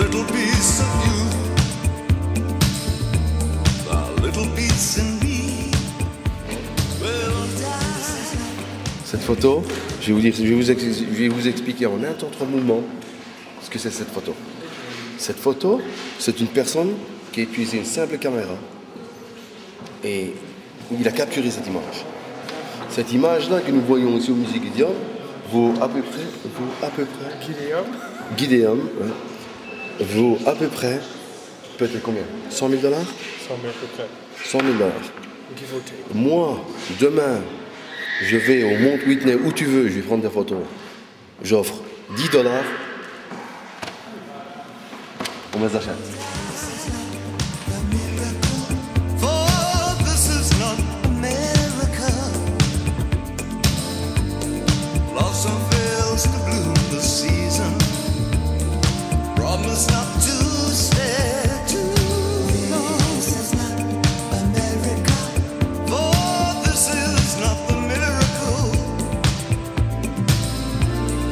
little piece of you, a little piece in me will die. Cette photo, je vais vous expliquer en un temps 3 mouvements ce que c'est cette photo. Cette photo, c'est une personne qui a utilisé une simple caméra et il a capturé cette image. Cette image-là que nous voyons ici au musée Gideon vaut à peu près Gideon, ouais, vaut à peu près, peut-être combien? 100 000 $? 100 000 à peu près. 100 000 $. Give or take. Moi, demain, je vais au Mont Whitney, où tu veux, je vais prendre des photos. J'offre 10 $. On me les achète. For this is not America. Blossom fails to bloom this season. Promise not to stay too long. This is not America. For this is not the miracle.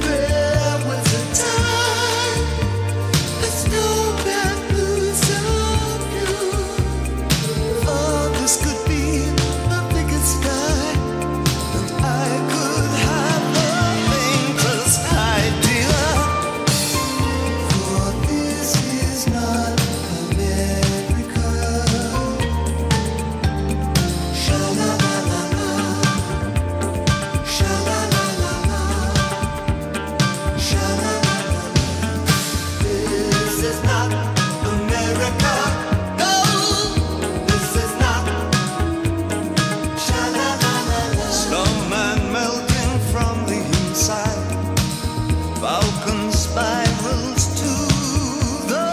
There was a time the snow bamboos of you. For this could be the biggest sky, and I could have the faintest idea. For this is not America. Sha-la-la-la-la, sha-la-la-la-la, sha-la-la-la-la. This is not America. No, this is not. Sha-la-la-la-la. Snowman melting from the inside. Falcon spirals to the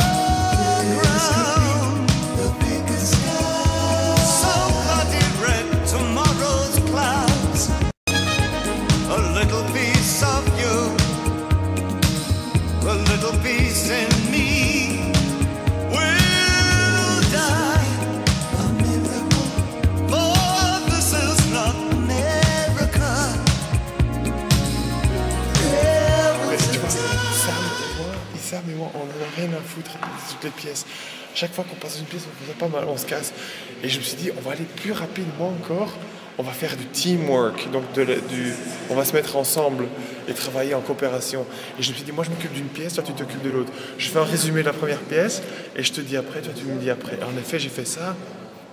ground. The biggest sky. So bloody red tomorrow's clouds. A little piece of you, a little piece in me will die. A miracle. For this is not America. There Mais was tu a vois, time. Sam et moi, on en a rien à foutre de toutes les pièces. Chaque fois qu'on passe une pièce, on faisait pas mal, on se casse. Et je me suis dit, on va aller plus rapidement encore. On va faire du teamwork, donc on va se mettre ensemble et travailler en coopération. Et je me suis dit, moi je m'occupe d'une pièce, toi tu t'occupes de l'autre. Je fais un résumé de la première pièce et je te dis après, toi tu me dis après. Et en effet, j'ai fait ça,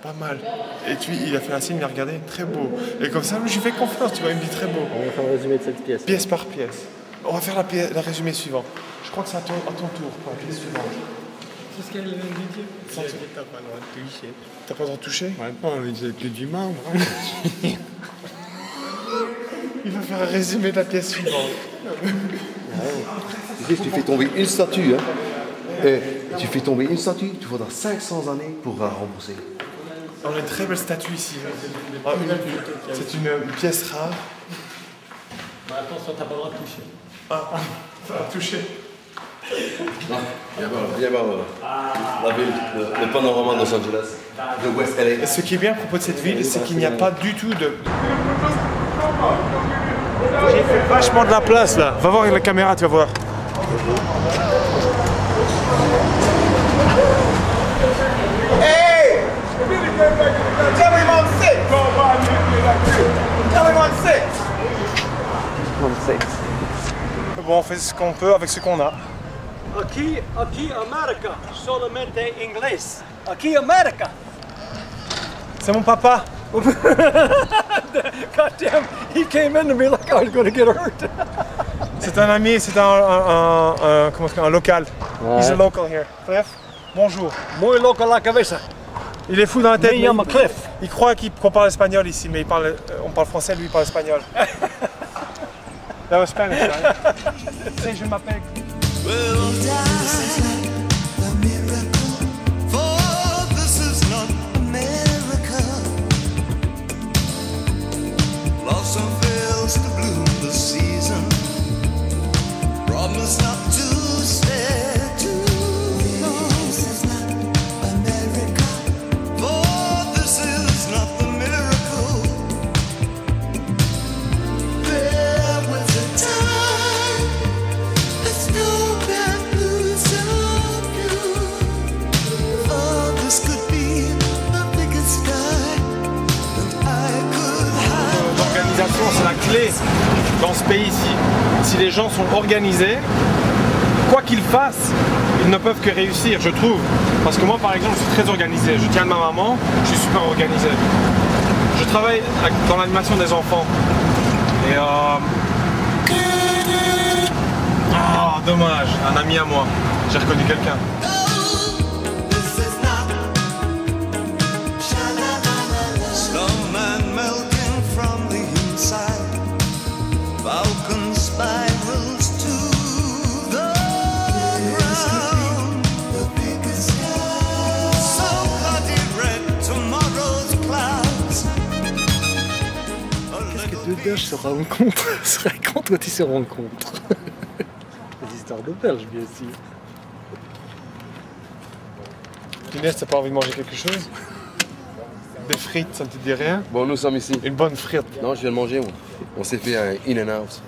pas mal. Et puis il a fait un signe, il a regardé, très beau. Et comme ça, je lui fais confiance, tu vois, il me dit très beau. On va faire un résumé de cette pièce. Pièce par pièce. On va faire la résumé suivant. Je crois que c'est à ton tour, pour la pièce suivante. C'est ce qu'elle vient de dire. T'as pas le droit de toucher. T'as pas le droit de toucher? Ouais, pas, mais c'est que du membre. Il va faire un résumé de la pièce suivante. Tu sais, si tu fais tomber une statue, tu fais tomber une statue, tu faudra 500 années pour la rembourser. On a une très belle statue ici. C'est une pièce rare. Bah, attention, t'as pas le droit de toucher. Ah, ça va toucher. Viens voir la ville, le panorama de Los Angeles, de West LA. Et ce qui est bien à propos de cette ville, c'est qu'il n'y a pas du tout de... J'ai fait vachement de la place là. Va voir avec la caméra, tu vas voir. Hey! Tell him on 6! Tell him on 6! Bon, on fait ce qu'on peut avec ce qu'on a. Aqui América, solamente inglês. Aqui América. C'est mon papa. God damn, he came into me like I was going to get hurt. C'est un ami, c'est un local. He's a local here. Bref, bonjour. Muy loco la cabeza. Il est fou dans la tête. Me llamo Cliff. Il croit qu'on parle espagnol ici, mais on parle français, lui il parle espagnol. That was Spanish, right? Tu sais, je m'appelle. Will die. A miracle. For this is not America. Blossom fails to bloom this season. Promise not to stay too long. This is not America. For this is not the miracle. There was a time the snow bamboos dans ce pays-ci. Si les gens sont organisés, quoi qu'ils fassent, ils ne peuvent que réussir, je trouve. Parce que moi, par exemple, je suis très organisé. Je tiens de ma maman, je suis super organisé. Je travaille dans l'animation des enfants. Et ah, dommage, un ami à moi. J'ai reconnu quelqu'un. This is not sha-la-la-la-la. Snowman melting from the inside. Falcon spirals to the ground. The biggest sky. So bloody red, tomorrow's clouds. Qu'est-ce que deux Belges se racontent quand ils se rencontrent? Des histoires de Belges, bien sûr. Inès, t'as pas envie de manger quelque chose? Des frites, ça ne te dit rien? Bon, nous sommes ici. Une bonne frite. Non, je viens de manger. On s'est fait un in and out.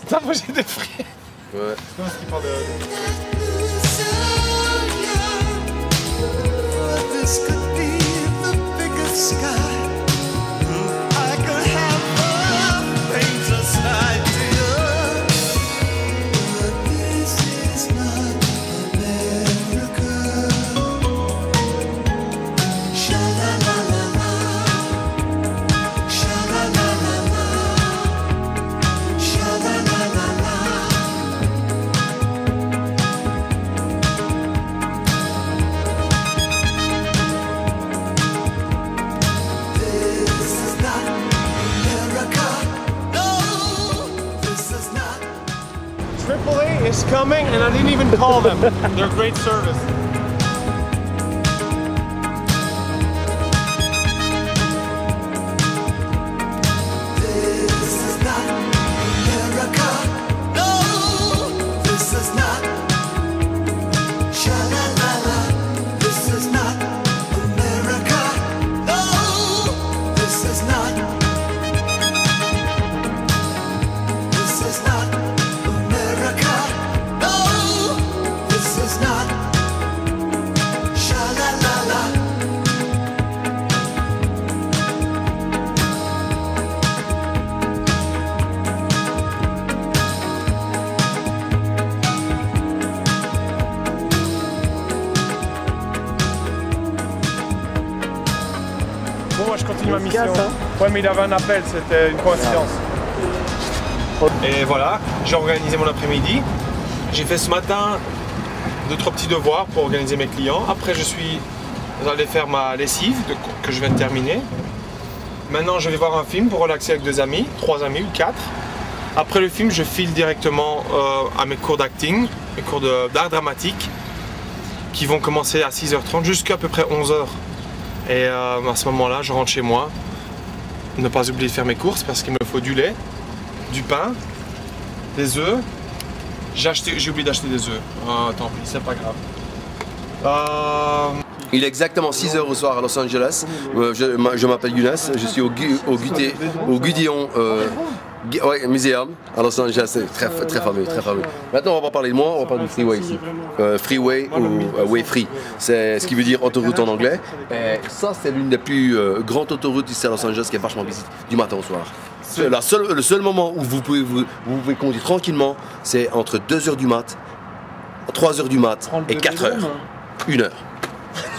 T'as mangé des frites? Ouais. Comment est-ce qu'il parle de... This could be the biggest sky. I could have a faintest idea. But this is not America. Sha-la-la-la-la. Sha-la-la-la-la. Sha-la-la-la-la. This is not America. No, this is not. Tripoli is coming and I didn't even call them. They're great service. This is not America. No, this is not. Sha-la-la-la. This is not America. No, this is not. This is not America. No, this is not. Sha-la-la-la. Bon, moi je continue ma mission. Ouais, mais il avait un appel, c'était une coïncidence. Et voilà, j'ai organisé mon après-midi. J'ai fait ce matin 2-3 petits devoirs pour organiser mes clients. Après, je suis allé faire ma lessive que je viens de terminer. Maintenant, je vais voir un film pour relaxer avec 2 amis, 3 amis ou 4. Après le film, je file directement à mes cours d'acting, mes cours d'art dramatique, qui vont commencer à 6h30 jusqu'à peu près 11h. Et à ce moment-là, je rentre chez moi. Ne pas oublier de faire mes courses parce qu'il me faut du lait, du pain, des œufs. J'ai oublié d'acheter des œufs. Ah, tant pis, c'est pas grave. Il est exactement 6h au soir à Los Angeles. Je m'appelle Younes, je suis au Gudillon Museum à Los Angeles. C'est très fameux, très fameux. Maintenant, on va parler de moi, on va parler du freeway ici. Freeway ou way free, c'est ce qui veut dire autoroute en anglais. Et ça, c'est l'une des plus grandes autoroutes ici à Los Angeles qui est vachement visitée du matin au soir. Le seul moment où vous pouvez conduire tranquillement, c'est entre 2h du mat, 3h du mat et 4h. 1 heure.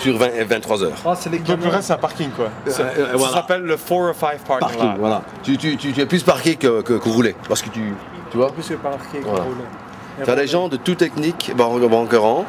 Sur 23 heures. Ah, c'est les Donc le reste, c'est un parking quoi. Ça s'appelle le 4 or 5 parking lot. Voilà. Tu es plus parqué que roulé. Parce que tu vois. plus que parqué Voilà. Tu as des gens de toute technique, banquerants,